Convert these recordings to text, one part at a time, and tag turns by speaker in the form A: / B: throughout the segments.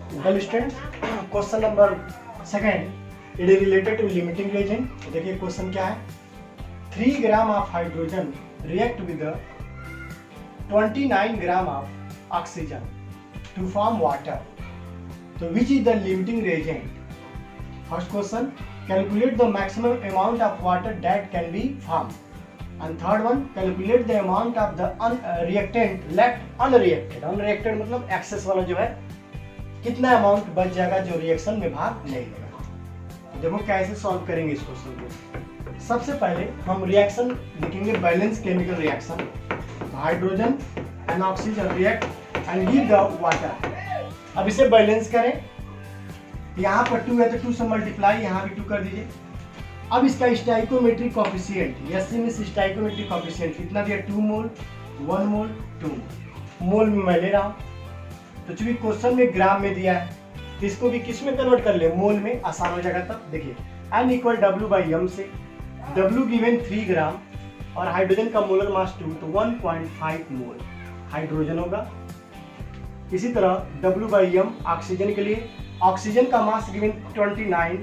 A: Well students, question number second, it is related to limiting reagent. देखिए question क्या है, 3 gram of hydrogen react with 29 gram of oxygen to form water, तो which is the limiting reagent? First question, calculate the maximum amount of water that can be form, and third one, calculate the amount of the reactant left unreacted. Unreacted मतलब excess वाला जो है, कितना amount बच जाएगा जो reaction में भाग नहीं लेगा। तो देखो कैसे सॉल्व करेंगे इस क्वेश्चन को। सबसे पहले हम रिएक्शन लिखेंगे, balance chemical reaction, hydrogen and oxygen react and give the water. अब इसे बैलेंस करें, यहाँ पर 2 है तो 2 से मल्टीप्लाई, यहाँ भी 2 कर दीजिए। अब इसका स्टाइकोमेट्रिक कोफिशिएंट, एससी में स्टाइकोमेट्रिक कोफिशिएंट कितना दिया, 2 मोल, 1 मोल, 2 मोल में मैं ले रहा हूँ। तो चूंकि क्वेश्चन में ग्राम में दिया है तो इसको भी किस में कन्वर्ट कर ले, मोल में, आसान हो जाएगा। तब देखिए N इक्वल W/m से W गिवन 3 ग्राम और हाइड्रोजन का मोलर मास 2, तो 1.5 मोल हाइड्रोजन होगा। इसी तरह W/m ऑक्सीजन के लिए, ऑक्सीजन का मास गिवन 29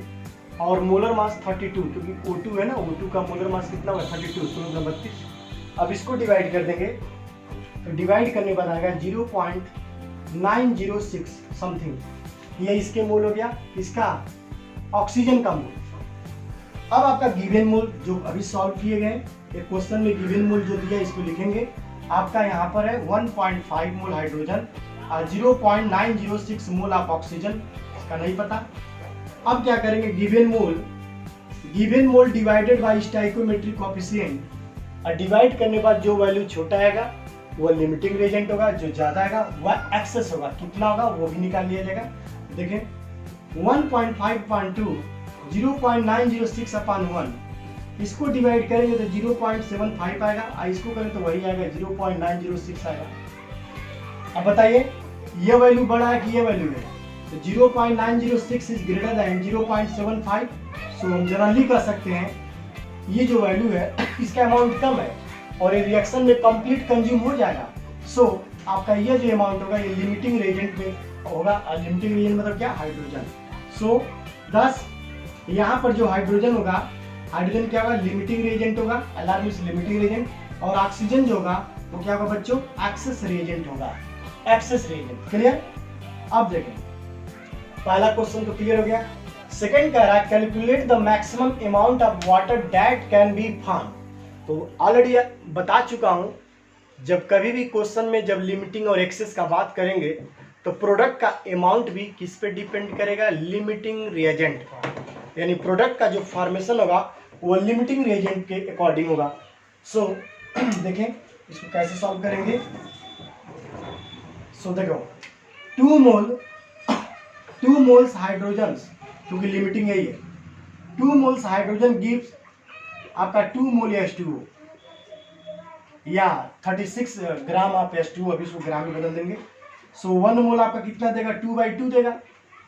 A: और मोलर मास 32, क्योंकि O2 है ना, O2 का मोलर मास कितना होगा 32, 32। अब इसको डिवाइड कर देंगे, तो डिवाइड करने के बाद आएगा 0.906 समथिंग, ये इसके मोल हो गया, इसका ऑक्सीजन का मोल। अब आपका गिवन मोल जो अभी सॉल्व किए गए, एक क्वेश्चन में गिवन मोल जो दिया इसको लिखेंगे। आपका यहाँ पर है 1.5 मोल हाइड्रोजन और 0.906 मोल ऑफ ऑक्सीजन, इसका नहीं पता। अब क्या करेंगे, given mole divided by stoichiometric coefficient, और डिवाइड करने के बाद जो वैल्यू छोटा आएगा वो लिमिटिंग रिएजेंट होगा, जो ज्यादा आएगा वह एक्सेस होगा, कितना होगा वो भी निकाल लिया जाएगा। देखें 1.5.2 0.906/1, इसको डिवाइड करेंगे तो 0.75 आएगा, और इसको करें तो वही आएगा 0.906 आएगा। अब बताइए ये वैल्यू बड़ा है कि ये वैल्यू है, तो 0.906 इज ग्रेटर देन 0.75, सो हम जनरली कह सकते हैं ये जो वैल्यू है इसका अमाउंट कम है और ये रिएक्शन में कंप्लीट कंज्यूम हो जाएगा। सो आपका ये जो अमाउंट होगा ये लिमिटिंग रिएजेंट में होगा, और लिमिटिंग रिएजेंट मतलब क्या, हाइड्रोजन। सो thus यहाँ पर जो हाइड्रोजन होगा, हाइड्रोजन क्या होगा, लिमिटिंग रिएजेंट होगा, LR मींस लिमिटिंग रिएजेंट, और ऑक्सीजन जो होगा वो क्या होगा बच्चों, एक्सेस रिएजेंट होगा, एक्सेस रिएजेंट। क्लियर? अब देखें पहला क्वेश्चन तो क्लियर हो गया। सेकंड कह रहा है calculate the maximum amount of water that can be form. तो ऑलरेडी बता चुका हूं, जब कभी भी क्वेश्चन में जब लिमिटिंग और एक्सेस का बात करेंगे तो प्रोडक्ट का अमाउंट भी किस पे डिपेंड करेगा, लिमिटिंग रिएजेंट पर, यानी प्रोडक्ट का जो फॉर्मेशन होगा वो लिमिटिंग रिएजेंट के अकॉर्डिंग होगा। सो देखें इसको कैसे सॉल्व करेंगे। सो देखो 2 मोल्स हाइड्रोजन, क्योंकि लिमिटिंग यही है, 2 मोल्स हाइड्रोजन गिव्स आपका 2 मोल H2O या 36 ग्राम ऑफ H2O, अभी इसको ग्राम में बदल देंगे। सो 1 मोल आपका कितना देगा, 2/2 देगा,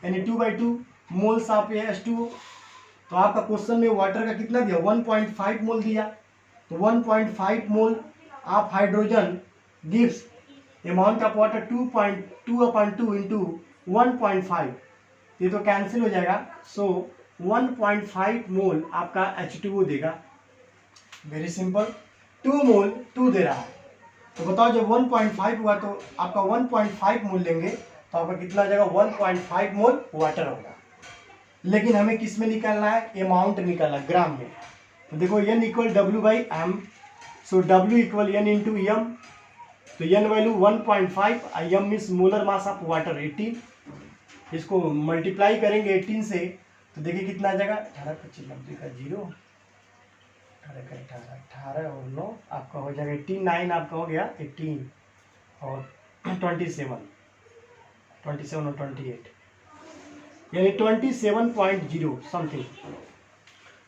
A: यानी 2/2 मोल्स ऑफ H2O। तो आपका क्वेश्चन में वाटर का कितना दिया, 1.5 मोल दिया, तो 1.5 mole of hydrogen gives amount of water 2.2/2 into 1.5, ये तो कैंसिल हो जाएगा। सो 1.5 मोल आपका H2O देगा। वेरी सिंपल, 2 मोल 2 दे रहा है, तो बताओ जब 1.5 हुआ तो आपका 1.5 मोल लेंगे तो आपका कितना हो जाएगा, 1.5 मोल वाटर होगा। लेकिन हमें किस में निकालना है, अमाउंट निकालना, ग्राम में। तो देखो N इक्वल W/m, सो W equal N into M, तो N value 1.5, M means molar mass of water 18, इसको मल्टीप्लाई करेंगे 18 से तो देखिए कितना आ जाएगा, 18 25 90 का 0, 18 और 9 आपका हो जाएगा 18, 9 आपका हो गया 18 और 27 और 28, यानी 27.0 समथिंग,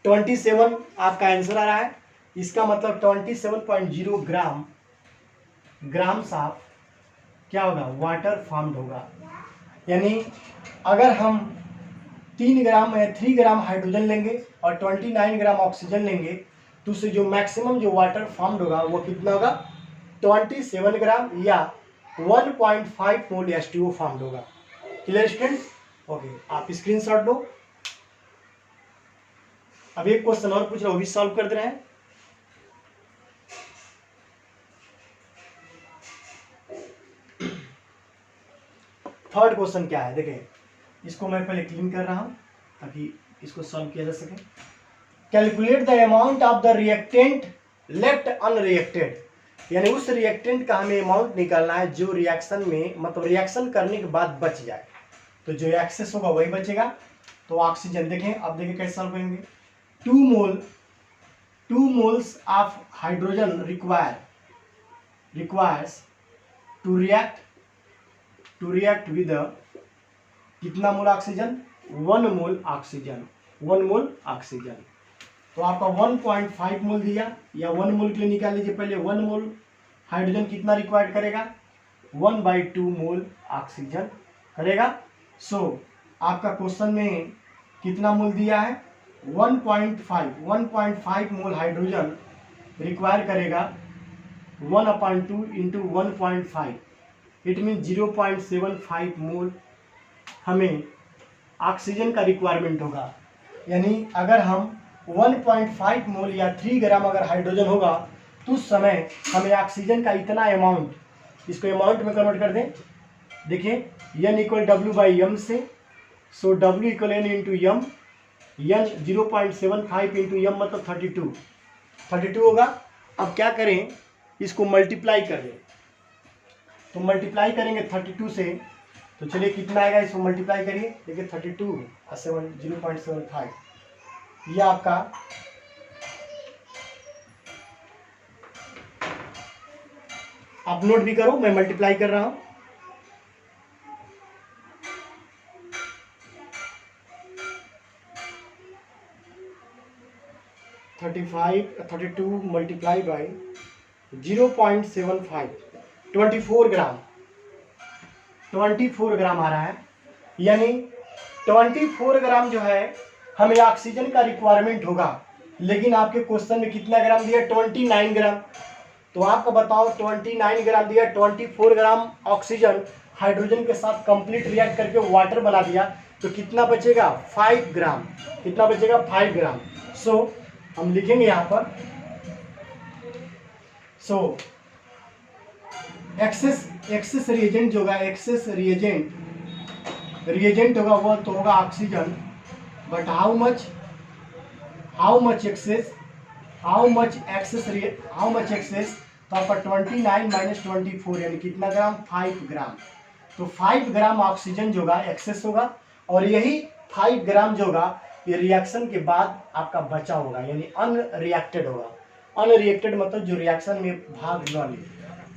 A: 27 आपका आंसर आ रहा है। इसका मतलब 27.0 ग्राम्स ऑफ क्या होगा, वाटर फॉर्म्ड होगा। यानी अगर हम 3 ग्राम हाइड्रोजन लेंगे और 29 ग्राम ऑक्सीजन लेंगे तो उससे जो मैक्सिमम जो वाटर फॉर्म्ड होगा वो कितना होगा, 27 ग्राम या 1.5 मोल H2O फॉर्म्ड होगा। Clear students? ओके, आप स्क्रीनशॉट लो। अब एक क्वेश्चन और पूछ रहा हूँ, भी सॉल्व कर दे रहे हैं। थर्ड क्वेश्चन क्या है, देखिए इसको मैं पहले क्लीन कर रहा हूं ताकि इसको सॉल्व किया जा सके। Calculate the amount of the reactant left unreacted, यानी उस रिएक्टेंट का हमें अमाउंट निकालना है जो रिएक्शन में, मतलब रिएक्शन करने के बाद बच जाए। तो जो एक्सेस होगा वही बचेगा। तो ऑक्सीजन देखें, अब देखिए कैसे सॉल्व करेंगे। 2 moles of hydrogen requires to react with कितना mole oxygen? 1 mole oxygen. 1 mole oxygen. तो आपका 1.5 मोल दिया, या 1 मोल के लिए निकाल लीजिए पहले। 1 मोल हाइड्रोजन कितना रिक्वायर्ड करेगा? 1/2 मोल ऑक्सीजन करेगा। सो आपका क्वेश्चन में कितना मोल दिया है? 1.5 मोल हाइड्रोजन रिक्वायर करेगा 1/2 इंटू 1.5, इट मीन 0.75 मोल हमें ऑक्सीजन का रिक्वायरमेंट होगा। यानी अगर हम 1.5 मोल या 3 ग्राम अगर हाइड्रोजन होगा तो उस समय हमें ऑक्सीजन का इतना अमाउंट, इसको अमाउंट में कन्वर्ट कर दें। देखिए N = W/m से, सो W = N into m, N 0.75 into m मतलब 32 होगा। अब क्या करें, इसको मल्टीप्लाई कर दें। तो मल्टीप्लाई करेंगे 32 से, तो चलिए कितना आएगा, इसको मल्टीप्लाई करिए। देखिए 32 और 0.75, ये आपका आप नोट भी करो, मैं मल्टीप्लाई कर रहा हूं। $35 32 मल्टीप्लाई बाई 0.75, 24 ग्राम। 24 ग्राम आ रहा है, यानी 24 ग्राम जो है हमें ऑक्सीजन का रिक्वायरमेंट होगा। लेकिन आपके क्वेश्चन में कितना ग्राम दिया? 29 ग्राम। तो आपको बताओ 29 ग्राम दिया, 24 ग्राम ऑक्सीजन हाइड्रोजन के साथ कंप्लीट रिएक्ट करके वाटर बना दिया, तो कितना बचेगा? 5 ग्राम। कितना बचेगा? 5 ग्राम। सो हम लिखेंगे यहाँ पर, सो एक्सेस रिएजेंट जो होगा, एक्सेस रिएजेंट होगा वो तो होगा oxygen, but how much excess, तो आपका 29 माइनस 24 यानी कितना ग्राम? 5 ग्राम। तो 5 ग्राम ऑक्सीजन जो होगा एक्सेस होगा, और यही 5 ग्राम जो होगा ये रिएक्शन के बाद आपका बचा होगा, यानी अनरिएक्टेड होगा। अनरिएक्टेड मतलब जो रिएक्शन में भाग न ले।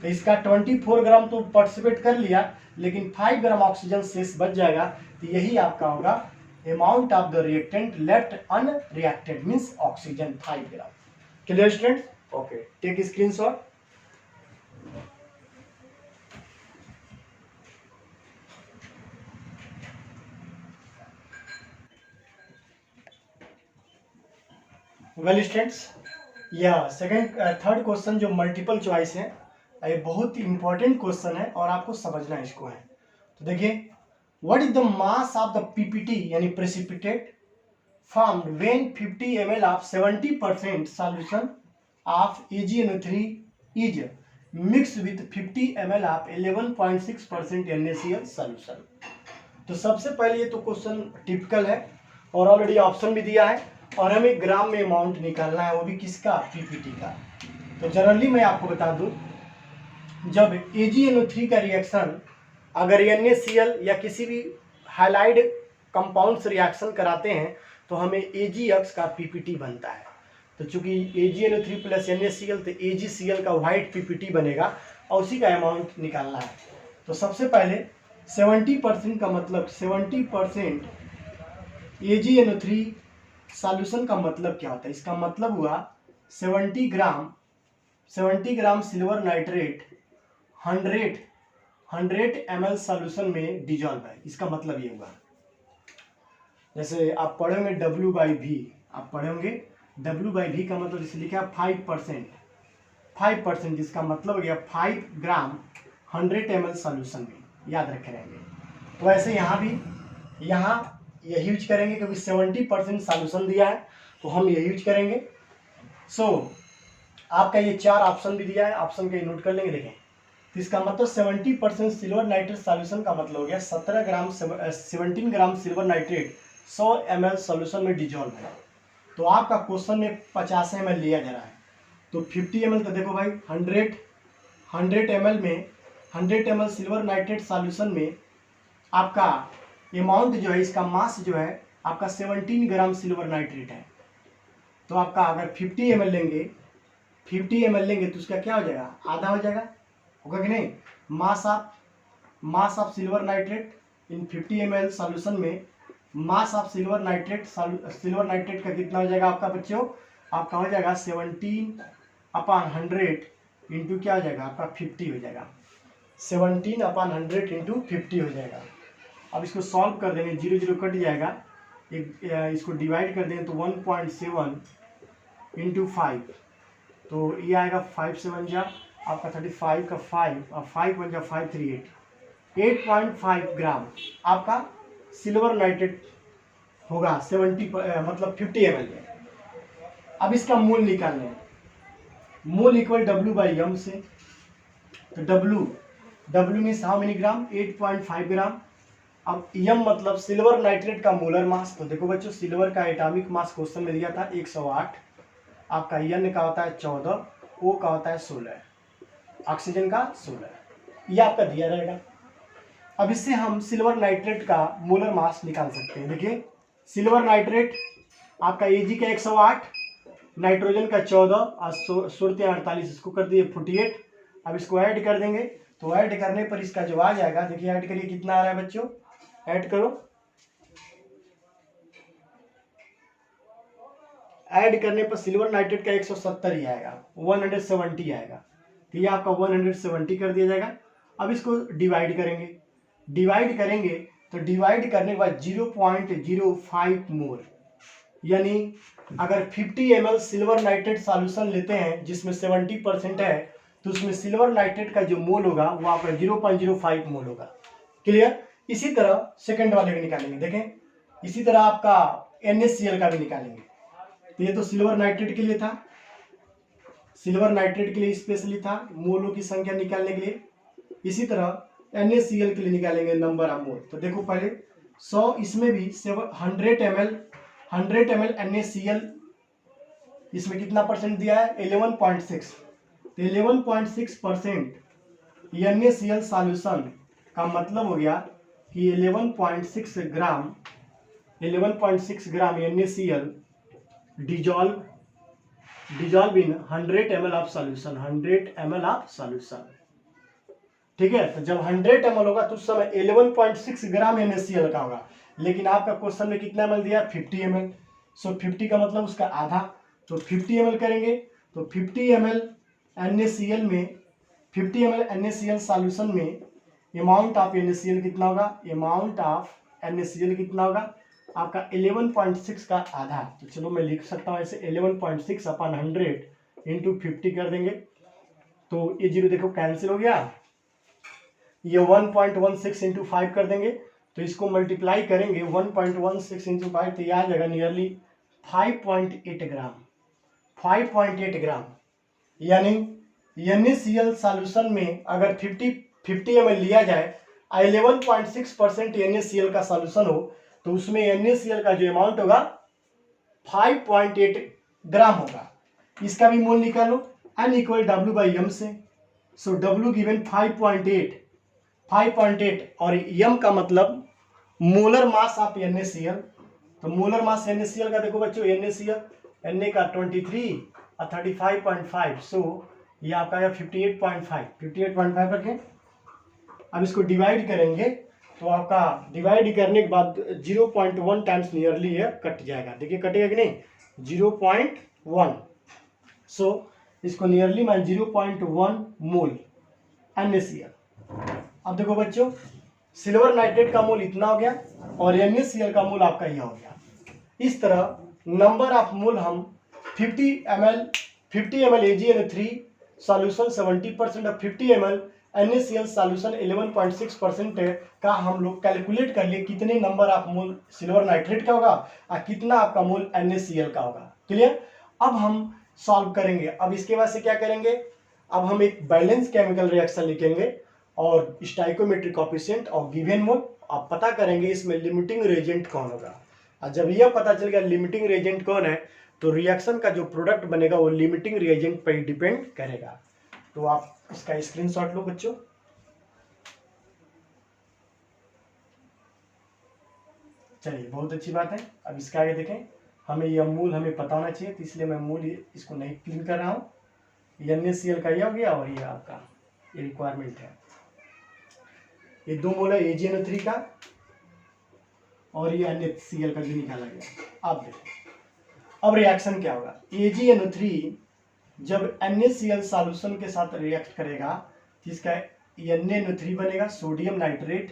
A: तो इसका 24 ग्राम तो पार्टिसिपेट कर लिया, लेकिन 5 ग्राम ऑक्सीजन शेष बच जाएगा। तो यही आपका होगा amount of the reactant left unreacted, means oxygen 5 gram. Clear students? Okay, take screenshot. Well students, या थर्ड क्वेश्चन जो मल्टीपल चॉइस है, ये बहुत ही इंपॉर्टेंट क्वेश्चन है और आपको समझना इसको है। तो देखिए, what is the mass of the PPT यानी precipitate formed when 50 ml of 70% solution of AgNO3 is mixed with 50 ml of 11.6% NaCl solution। तो सबसे पहले ये तो क्वेश्चन टिपिकल है और ऑलरेडी ऑप्शन भी दिया है, और हमें ग्राम में अमाउंट निकालना है, वो भी किसका? पीपीटी का। तो जनरली मैं आपको बता दूं, जब AgNO3 का रिएक्शन अगर NaCl या किसी भी हाइलाइड कंपाउंड से रिएक्शन कराते हैं तो हमें AgX का पीपीटी बनता है। तो चूंकि AgNO3 प्लस NaCl, तो AgCl का वाइट पीपीटी बनेगा और उसी का अमाउंट निकालना है। तो सबसे पहले 70% का मतलब 70% AgNO3 सॉल्यूशन का मतलब क्या होता है? इसका मतलब हुआ 70 ग्राम सिल्वर नाइट्रेट 100 ml सॉल्यूशन में डिजॉल्व है। इसका मतलब ये हुआ, जैसे आप पढ़ोगे W/V, आप पढ़ोगे W/V का मतलब इसे लिखा है 5%, जिसका मतलब हो गया 5 ग्राम 100 ml सॉल्यूशन में, याद रखे रहेंगे। तो ऐसे यहाँ भी, यहाँ यही यूज करेंगे क्योंकि 70% सॉल्यूशन दिया है तो हम यही यूज करेंगे। सो आपका ये 4 ऑप्शन भी दिया है, ऑप्शन के नोट कर लेंगे। देखें तो इसका मतलब 70% सिल्वर नाइट्रेट सॉल्यूशन का मतलब हो गया 17 ग्राम सिल्वर नाइट्रेट 100 ml सॉल्यूशन में डिजॉल्व है। तो आपका क्वेश्चन में 50 ml लिया जा रहा है, तो 50 ml तो देखो भाई 100 ml में 100 ml सिल्वर नाइट्रेट सॉल्यूशन में आपका अमाउंट जो है, इसका मास जो है आपका 17 ग्राम सिल्वर नाइट्रेट है। तो आपका अगर 50 ml लेंगे, 50 ml लेंगे तो उसका क्या हो जाएगा, आधा हो जाएगा, होगा कि नहीं। Mass of silver nitrate in 50 ml solution में मास ऑफ सिल्वर नाइट्रेट का कितना हो जाएगा आपका बच्चों, आपका हो जाएगा 17/100 इंटू क्या हो जाएगा आपका 50 हो जाएगा, 17/100 इंटू 50 हो जाएगा। अब इसको सॉल्व कर देंगे, 0 0 कट जाएगा, इसको डिवाइड कर देंगे तो 1.7 इंटू 5, तो ये आएगा 5 7 जा आपका 35 का 5 और 5 1 जा 538, 8.5 ग्राम आपका सिल्वर नाइट्रेट होगा 50 ml में। अब इसका मूल निकालना है, मूल इक्वल W/m से, तो W means how many gram, 8.5 ग्राम। अब m मतलब सिल्वर नाइट्रेट का मोलर मास। तो देखो बच्चों सिल्वर का एटॉमिक मास क्वेश्चन में दिया था 108, आपका N का होता है 14, O का होता है 16, ऑक्सीजन का 16, ये आपका दिया रहेगा। अब इससे हम सिल्वर नाइट्रेट का मोलर मास निकाल सकते हैं। देखिए सिल्वर नाइट्रेट आपका Ag का 108, नाइट्रोजन का 14 और 48, इसको कर दिए 48। अब इसको ऐड कर देंगे, तो ऐड करने पर इसका जो आ जाएगा, देखिए ऐड करिए कितना आ रहा है बच्चों, ऐड करो, ऐड करने पर सिल्वर नाइट्रेट का 170 ही आएगा, 170 आएगा, तो ये आपका 170 कर दिया जाएगा। अब इसको डिवाइड करेंगे तो डिवाइड करने के बाद 0.05 मोल, यानी अगर 50 ml सिल्वर नाइट्रेट सॉल्यूशन लेते हैं जिसमें 70% है, तो उसमें सिल्वर नाइट्रेट का जो मोल होगा वो आपका 0.05 मोल होगा। क्लियर। इसी तरह सेकंड वाले भी निकालेंगे। देखें इसी तरह आपका NaCl का भी निकालेंगे। तो ये तो सिल्वर नाइट्रेट के लिए था, सिल्वर नाइट्रेट के लिए स्पेशली था मोलों की संख्या निकालने के लिए। इसी तरह NaCl के लिए निकालेंगे नंबर ऑफ मोल। तो देखो पहले 100, इसमें भी 100 ml NaCl, इसमें कितना परसेंट दिया है 11.6, तो 11.6% NaCl सॉल्यूशन का मतलब हो गया कि 11.6 ग्राम NaCl dissolve in 100 ml of solution, 100 ml of solution. ठीक है, तो जब 100 ml होगा तो उस समय 11.6 ग्राम NaCl का होगा, लेकिन आपका क्वेश्चन में कितना ml दिया 50 ml, सो 50 का मतलब उसका आधा, तो 50 ml करेंगे तो 50 ml NaCl में 50 ml NaCl सॉल्यूशन में अमाउंट ऑफ NaCl कितना होगा, अमाउंट ऑफ NaCl कितना होगा आपका 11.6 का आधा। तो चलो मैं लिख सकता हूँ ऐसे 11.6/100 इंटू 50 कर देंगे, तो ये 0 देखो कैंसिल हो गया, ये 1.16 इंटू 5 कर देंगे, तो इसको मल्टीप्लाई करेंगे 1.16 इंटू 5, तो ये आ जाएगा नियरली 5.8 ग्राम, 5.8 ग्राम। यानी NaCl सॉल्यूशन में अगर 50 ml लिया जाए, 11.6% NaCl का सॉल्यूशन हो, तो उसमें NaCl का जो अमाउंट होगा 5.8 ग्राम होगा। इसका भी मोल निकालो, N इक्वल W/m से, सो W गिवन 5.8 और m का मतलब मोलर मास ऑफ NaCl। तो मोलर मास NaCl का देखो बच्चों, Na का 23 और 35.5, सो ये आपका आया 58.5 रखें। अब इसको डिवाइड करेंगे तो आपका डिवाइड करने के बाद 0.1 टाइम्स नियरली ये कट जाएगा। देखिए कटेगा कि नहीं, 0.1, सो इसको नियरली मैं 0.1 मोल NaCl। अब देखो बच्चों सिल्वर नाइट्रेट का मोल इतना हो गया और NaCl का मोल आपका यह हो गया। इस तरह नंबर ऑफ मोल हम 50 ml AgNO3 सॉल्यूशन 70% और 50 ml NaCl सॉल्यूशन 11.6% का हम लोग कैलकुलेट कर लिए कितने number of mole silver nitrate का होगा और कितना आपका मोल NaCl का होगा। क्लियर। अब हम सॉल्व करेंगे। अब इसके बाद से क्या करेंगे, अब हम एक बैलेंस केमिकल रिएक्शन लिखेंगे और स्टाइकोमेट्रिक कोएफिशिएंट और गिवन मोल आप पता करेंगे इसमें लिमिटिंग रिएजेंट कौन होगा। और जब यह पता चल गया लिमिटिंग रिएजेंट कौन है तो रिएक्शन का जो प्रोडक्ट बनेगा वो लिमिटिंग रिएजेंट पर डिपेंड करेगा। तो आप इसका स्क्रीनशॉट लो बच्चों। चलिए बहुत अच्छी बात है। अब इसके आगे देखें, हमें यह मूल हमें पता होना चाहिए तो इसलिए मैं मूल इसको नहीं क्लीन कर रहा हूँ। NaCl का यह हो गया और ये आपका ये रिक्वायरमेंट है। ये 2 मोल है AgNO3 का और ये NaCl का जो निकाला गया। अब देखो अब रिएक्शन क्या होगा। AgNO3 जब NaCl सॉल्यूशन के साथ रिएक्ट करेगा तो इसका NaNO3 बनेगा सोडियम नाइट्रेट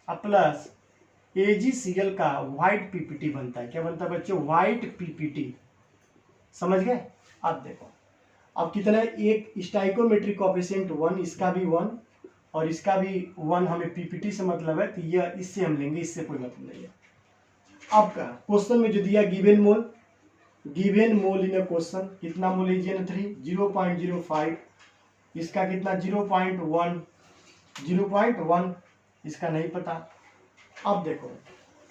A: प्लस AgCl का व्हाइट PPT बनता है। क्या बनता है बच्चों? White PPT। समझ गए। अब देखो अब कितना है, एक स्टाइकोमेट्रिक कोएफिशिएंट 1, इसका भी 1 और इसका भी 1, हमें PPT से मतलब है तो यह इससे हम लेंगे, इससे कोई मतलब नहीं है। अब का क्वेश्चन में जो दिया given mole in a question कितना मोल AgNO3 0.05, इसका कितना 0.1 इसका नहीं पता। अब देखो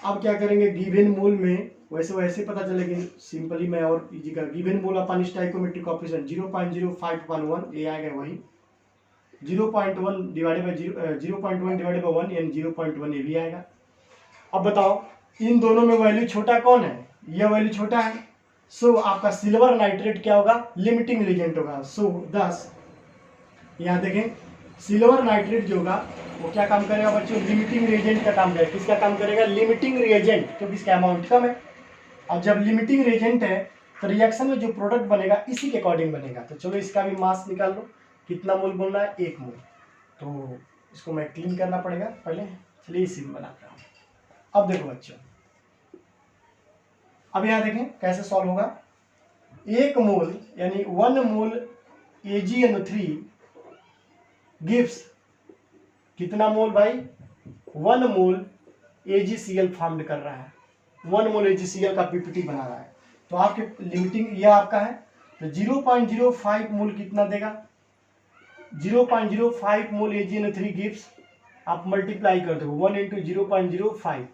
A: अब क्या करेंगे, गिवन मोल में वैसे पता चलेगा सिंपली मैं और इजी कर गिवन मोल अपन स्टाइकोमेट्रिक कोएफिशिएंट 0.05/1 ये आएगा वही 0.1 डिवाइडेड बाय 1 यानी 0.1 ये भी आएगा। अब बताओ इन दोनों में वैल्यू छोटा कौन है? यह वैल्यू छोटा है। सो आपका सिल्वर नाइट्रेट क्या होगा? लिमिटिंग रिएजेंट होगा। सो 10 यहाँ देखें सिल्वर नाइट्रेट जो होगा वो क्या काम करेगा बच्चों? लिमिटिंग रिएजेंट का काम करेगा। किसका काम करेगा? लिमिटिंग रिएजेंट, क्योंकि इसका अमाउंट कम है। अब जब लिमिटिंग रिएजेंट है तो रिएक्शन में जो प्रोडक्ट बनेगा इसी के अकॉर्डिंग बनेगा। तो चलो इसका भी मास निकाल लो, कितना मोल बोलना है? 1 मोल। तो इसको मैं क्लीन करना पड़ेगा पहले, चलिए इसी में बनाता हूँ। अब देखो बच्चों अब यहाँ देखें कैसे सॉल्व होगा। 1 मोल यानी 1 मोल AgNO3 गिव्स कितना मोल भाई? 1 मोल AgCl फॉर्म कर रहा है, 1 मोल AgCl का PPT बना रहा है। तो आपके लिमिटिंग यह आपका है तो 0.05 मोल कितना देगा? 0.05 मोल AgNO3 गिव्स, आप मल्टीप्लाई कर दो 1 × 0.05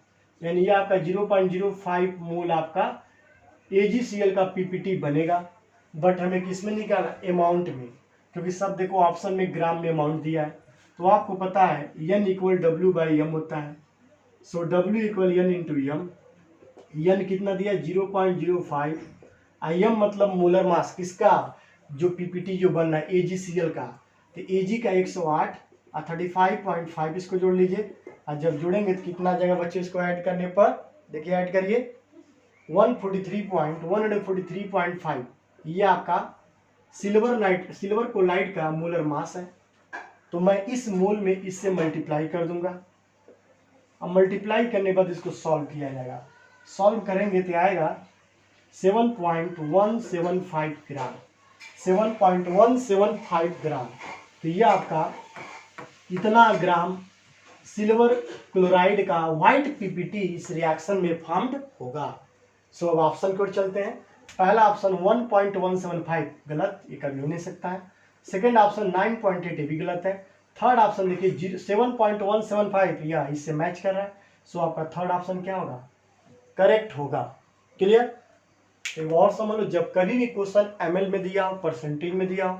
A: यानी ये आपका 0.05 मोल आपका AgCl का PPT बनेगा। बट हमें किस में निकाला? अमाउंट में, क्योंकि सब देखो ऑप्शन में ग्राम में अमाउंट दिया है। तो आपको पता है N = W/m होता है। सो W = N × m। N कितना दिया? 0.05। m मतलब मोलर मास किसका? जो PPT जो बनना है AgCl का। तो Ag का 108 और 35.5 इसको जोड़ लीजिए। और जब जोड़ेंगे तो कितना आ जाएगा बच्चे? इसको ऐड करने पर देखिए ऐड करिए 143.5 ये आपका सिल्वर कोलाइड का मोलर मास है। तो मैं इस मोल में इससे मल्टीप्लाई कर दूंगा। अब मल्टीप्लाई करने के बाद इसको सॉल्व किया जाएगा। सॉल्व करेंगे तो आएगा 7.175 ग्राम, 7.175 ग्राम। तो ये आपका इतना ग्राम सिल्वर क्लोराइड का व्हाइट PPT इस रिएक्शन में फॉर्म्ड होगा। सो अब ऑप्शन की ओर चलते हैं। पहला ऑप्शन 1.175 गलत, ये कभी हो नहीं सकता है। सेकेंड ऑप्शन 9.8 ये भी गलत है। थर्ड ऑप्शन देखिए 7.175 या इससे मैच कर रहा है। सो आपका थर्ड ऑप्शन क्या होगा? करेक्ट होगा। क्लियर। एक और समझ लो, जब कभी भी क्वेश्चन ml में दिया हो, परसेंटेज में दिया हो,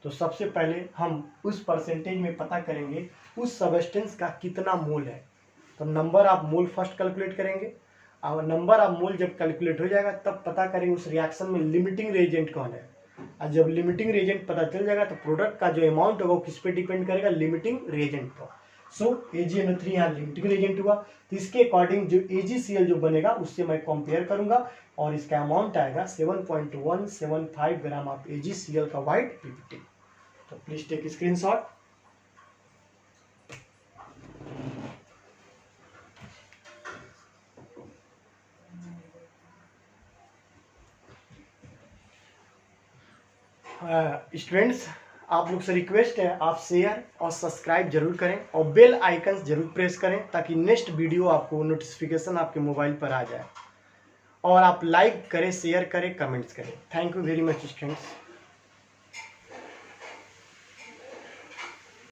A: तो सबसे पहले हम उस परसेंटेज में पता करेंगे उस सबस्टेंस का कितना मोल है। तो number of mole first calculate करेंगे और नंबर ऑफ मोल जब कैलकुलेट हो जाएगा तब पता करेंगे उस रिएक्शन में लिमिटिंग रिएजेंट कौन है। और जब लिमिटिंग रिएजेंट पता चल जाएगा तो प्रोडक्ट का जो अमाउंट होगा वो किस पे डिपेंड करेगा? लिमिटिंग रिएजेंट पर। सो AgNO3 यहाँ लिमिटिंग रिएजेंट हुआ तो इसके अकॉर्डिंग जो AgCl जो बनेगा उससे मैं कंपेयर करूंगा और इसका अमाउंट आएगा 7.175 ग्राम ऑफ AgCl का व्हाइट PPT। तो प्लीज टेक स्क्रीनशॉट। स्टूडेंट्स आप लोग से रिक्वेस्ट है, आप शेयर और सब्सक्राइब जरूर करें और बेल आइकन जरूर प्रेस करें ताकि नेक्स्ट वीडियो आपको नोटिफिकेशन आपके मोबाइल पर आ जाए। और आप लाइक करें, शेयर करें, कमेंट्स करें। Thank you very much students.